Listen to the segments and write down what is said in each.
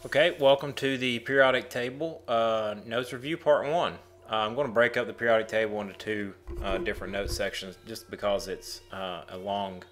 Okay, welcome to the periodic table notes review part one. I'm going to break up the periodic table into two different note sections just because it's a long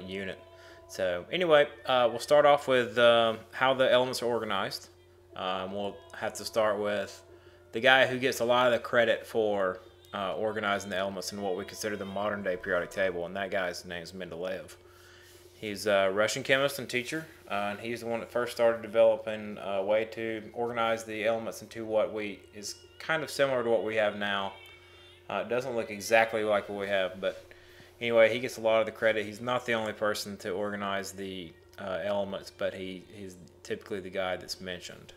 unit. So anyway, we'll start off with how the elements are organized. We'll have to start with the guy who gets a lot of the credit for organizing the elements in what we consider the modern day periodic table, and that guy's name is Mendeleev. He's a Russian chemist and teacher, and he's the one that first started developing a way to organize the elements into what is kind of similar to what we have now. It doesn't look exactly like what we have, but anyway, he gets a lot of the credit. He's not the only person to organize the elements, but he's typically the guy that's mentioned.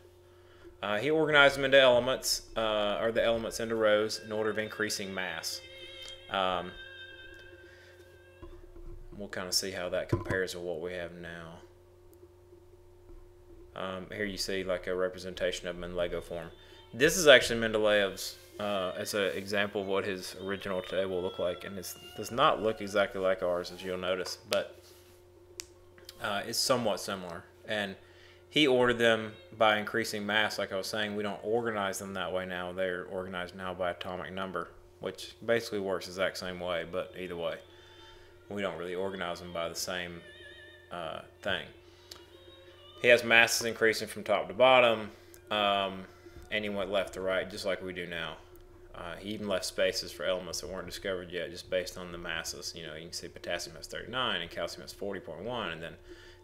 He organized them into elements, or the elements into rows, in order of increasing mass. We'll kind of see how that compares to what we have now. Here you see like a representation of them in Lego form. This is actually Mendeleev's as an example of what his original table looked like, and it does not look exactly like ours, as you'll notice, but it's somewhat similar. And he ordered them by increasing mass. Like I was saying, we don't organize them that way now. They're organized now by atomic number, which basically works the exact same way, but either way, we don't really organize them by the same thing. He has masses increasing from top to bottom, and he went left to right just like we do now. He even left spaces for elements that weren't discovered yet, just based on the masses. You know, you can see potassium has 39 and calcium has 40.1, and then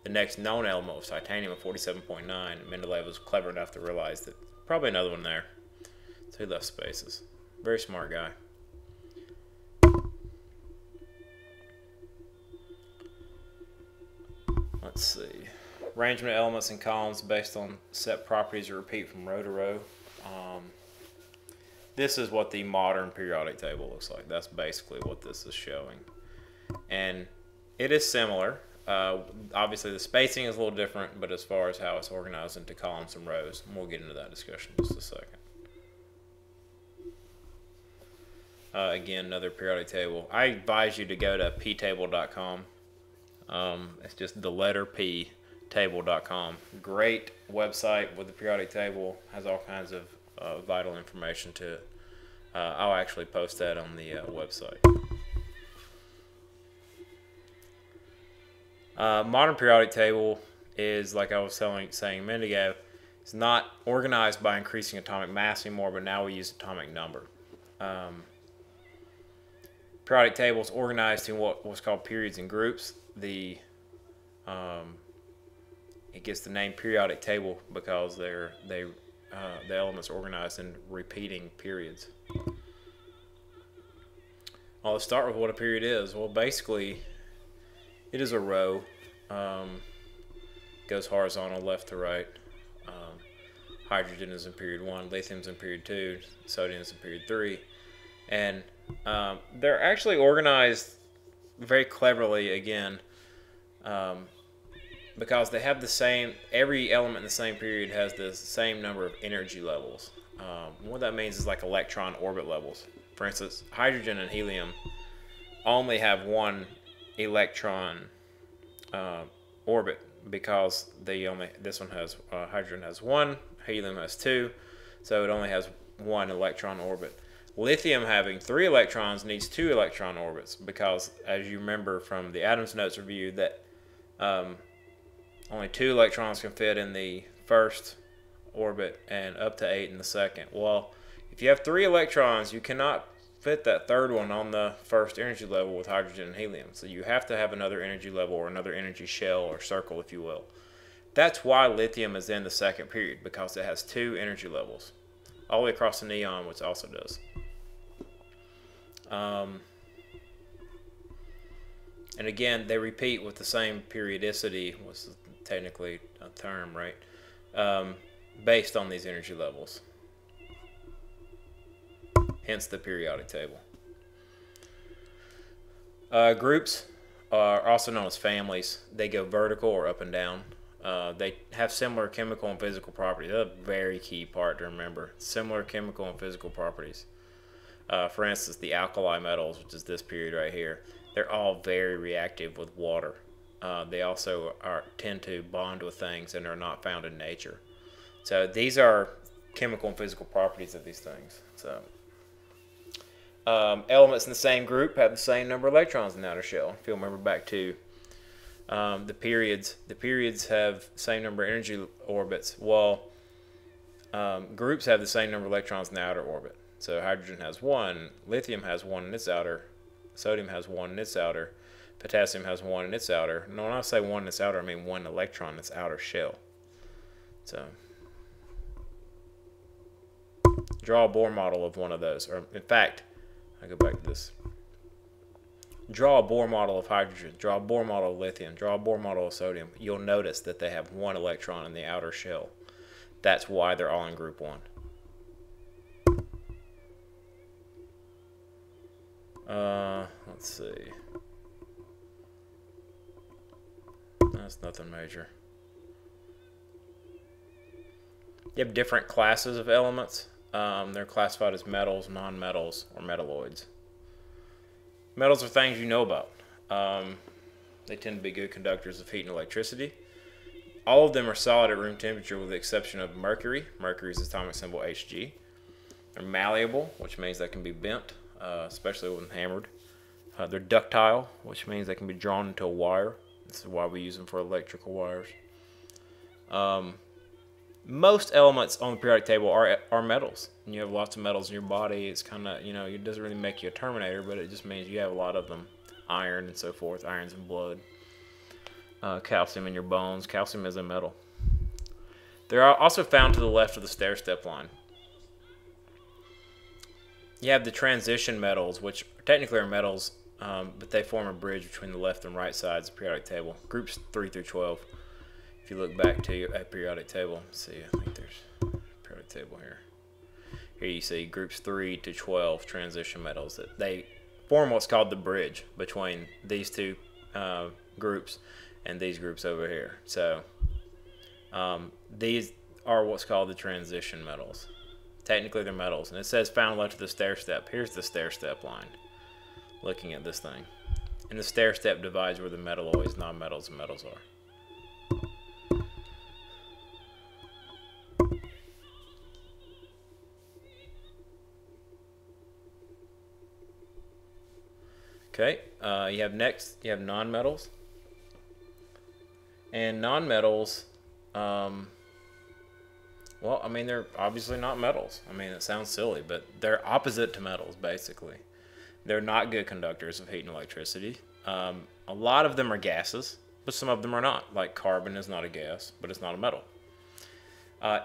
the next known element was titanium at 47.9. Mendeleev was clever enough to realize that probably another one there, so he left spaces. Very smart guy. Let's see. Arrangement of elements in columns based on set properties that repeat from row to row. This is what the modern periodic table looks like. That's basically what this is showing. And it is similar. Obviously the spacing is a little different, but as far as how it's organized into columns and rows, we'll get into that discussion in just a second. Again, another periodic table. I advise you to go to ptable.com. It's just the letter P, table.com. Great website with the periodic table. Has all kinds of vital information to it. I'll actually post that on the website. Modern periodic table is, like I was saying a minute ago, it's not organized by increasing atomic mass anymore, but now we use atomic number. Periodic table is organized in what's called periods and groups. It gets the name periodic table because the elements are organized in repeating periods. Well, let's start with what a period is. Well, basically, it is a row. Goes horizontal left to right. Hydrogen is in period 1, lithium is in period 2, sodium is in period 3. And they're actually organized very cleverly, again, because they have the same, every element in the same period has the same number of energy levels. What that means is like electron orbit levels. For instance, hydrogen and helium only have one electron orbit because this one has hydrogen has 1, helium has 2, so it only has 1 electron orbit. Lithium, having 3 electrons, needs 2 electron orbits because, as you remember from the atoms notes review, that only 2 electrons can fit in the first orbit and up to 8 in the second. Well, if you have 3 electrons, you cannot fit that third one on the first energy level with hydrogen and helium. So you have to have another energy level or another energy shell or circle, if you will. That's why lithium is in the second period, because it has 2 energy levels all the way across the neon, which also does. And again, they repeat with the same periodicity, which is technically a term, right? Based on these energy levels. Hence the periodic table. Groups are also known as families. They go vertical or up and down. They have similar chemical and physical properties. That's a very key part to remember. Similar chemical and physical properties. For instance, the alkali metals, which is this period right here, they're all very reactive with water. they also tend to bond with things and are not found in nature. So these are chemical and physical properties of these things. So elements in the same group have the same number of electrons in the outer shell. If you remember back to the periods have the same number of energy orbits, while groups have the same number of electrons in the outer orbit. So hydrogen has 1, lithium has 1 in its outer, sodium has 1 in its outer, potassium has 1 in its outer. No, when I say 1 in its outer, I mean 1 electron in its outer shell. So draw a Bohr model of one of those. Or in fact, I go back to this. Draw a Bohr model of hydrogen, draw a Bohr model of lithium, draw a Bohr model of sodium. You'll notice that they have 1 electron in the outer shell. That's why they're all in group 1. Let's see. That's nothing major. You have different classes of elements. They're classified as metals, non-metals, or metalloids. Metals are things you know about. They tend to be good conductors of heat and electricity. All of them are solid at room temperature with the exception of mercury. Mercury's atomic symbol Hg. They're malleable, which means they can be bent, especially when hammered. They're ductile, which means they can be drawn into a wire. This is why we use them for electrical wires. Most elements on the periodic table are metals. And you have lots of metals in your body. It's kind of, it doesn't really make you a Terminator, but it just means you have a lot of them. Iron and so forth. Iron's in blood. Calcium in your bones. Calcium is a metal. They're also found to the left of the stair-step line. You have the transition metals, which technically are metals, but they form a bridge between the left and right sides of the periodic table. Groups 3 through 12. If you look back to a periodic table, let's see, I think there's a periodic table here. Here you see groups 3 to 12 transition metals. That they form what's called the bridge between these two groups and these groups over here. So these are what's called the transition metals. Technically they're metals, and it says found left of the stair step. Here's the stair step line. Looking at this thing, and the stair step divides where the metalloids, non-metals, and metals are. Okay, you have non-metals. And non-metals, well, I mean, they're obviously not metals. I mean, it sounds silly, but they're opposite to metals, basically. They're not good conductors of heat and electricity. A lot of them are gases, but some of them are not. Like carbon is not a gas, but it's not a metal.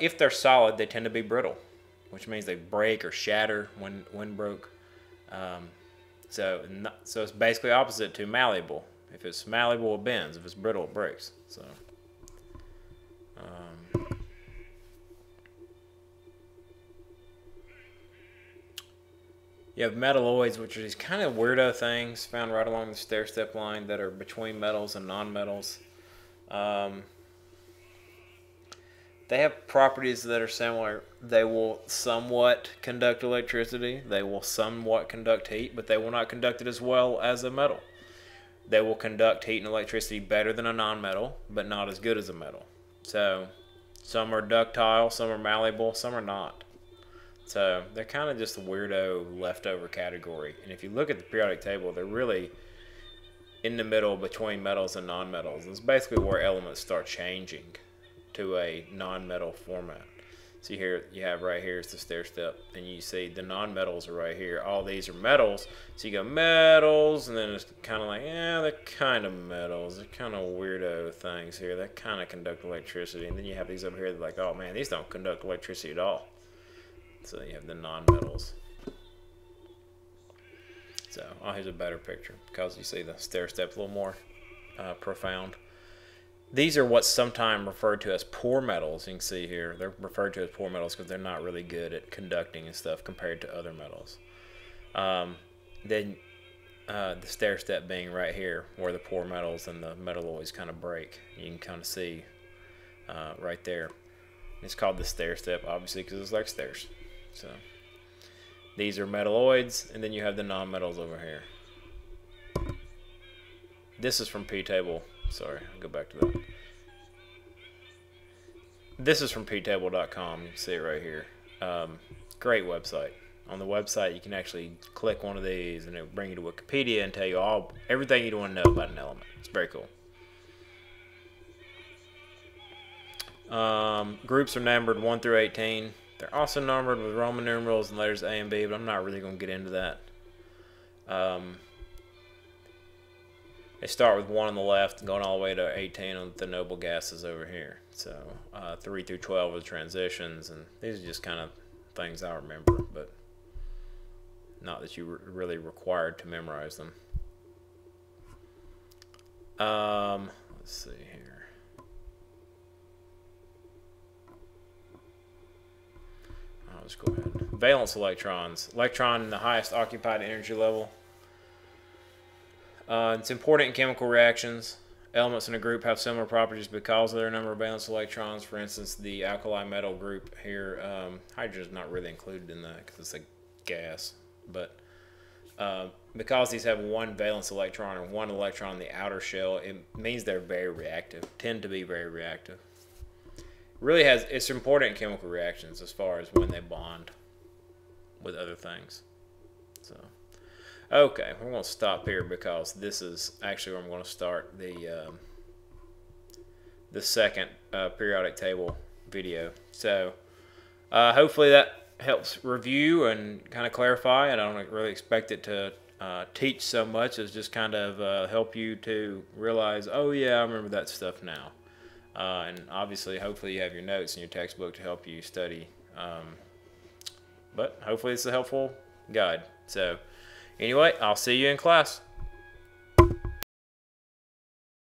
If they're solid, they tend to be brittle, which means they break or shatter when broke. So it's basically opposite to malleable. If it's malleable, it bends. If it's brittle, it breaks. So, you have metalloids, which are these kind of weirdo things found right along the stair-step line that are between metals and non-metals. They have properties that are similar. They will somewhat conduct electricity. They will somewhat conduct heat, but they will not conduct it as well as a metal. They will conduct heat and electricity better than a non-metal, but not as good as a metal. So some are ductile, some are malleable, some are not. So they're kind of just a weirdo leftover category. And if you look at the periodic table, they're really in the middle between metals and non-metals. It's basically where elements start changing to a non-metal format. See here, you have right here is the stair step, and you see the non-metals are right here. All these are metals, so you go metals, and then it's kind of like, yeah, they're kind of metals. They're kind of weirdo things here. They kind of conduct electricity, and then you have these over here that are like, oh man, these don't conduct electricity at all. So you have the non-metals. So, oh, here's a better picture because you see the stair step a little more profound. These are what's sometimes referred to as poor metals. You can see here, they're referred to as poor metals because they're not really good at conducting and stuff compared to other metals. Then the stair step being right here where the poor metals and the metalloids kind of break. You can kind of see right there. It's called the stair step, obviously, because it's like stairs. So these are metalloids, and then you have the non-metals over here. This is from P-table Sorry, I'll go back to that. This is from ptable.com. You can see it right here. Great website. On the website, you can actually click one of these, and it'll bring you to Wikipedia and tell you everything you want to know about an element. It's very cool. Groups are numbered 1 through 18. They're also numbered with Roman numerals and letters A and B, but I'm not really going to get into that. They start with 1 on the left, going all the way to 18 on the noble gases over here. So 3 through 12 are the transitions, and these are just kind of things I remember, but not that you were really required to memorize them. Let's see here. I'll just go ahead. Valence electrons. Electron in the highest occupied energy level. It's important in chemical reactions. Elements in a group have similar properties because of their number of valence electrons. For instance, the alkali metal group here, hydrogen is not really included in that because it's a gas. But because these have 1 valence electron or 1 electron in the outer shell, it means they're very reactive, tend to be very reactive. Really it's important in chemical reactions as far as when they bond with other things. So. Okay, we're going to stop here because this is actually where I'm going to start the second periodic table video. So hopefully that helps review and kind of clarify. I don't really expect it to teach so much as just kind of help you to realize, oh yeah, I remember that stuff now. And obviously, hopefully you have your notes in your textbook to help you study. But hopefully it's a helpful guide. So. Anyway, I'll see you in class.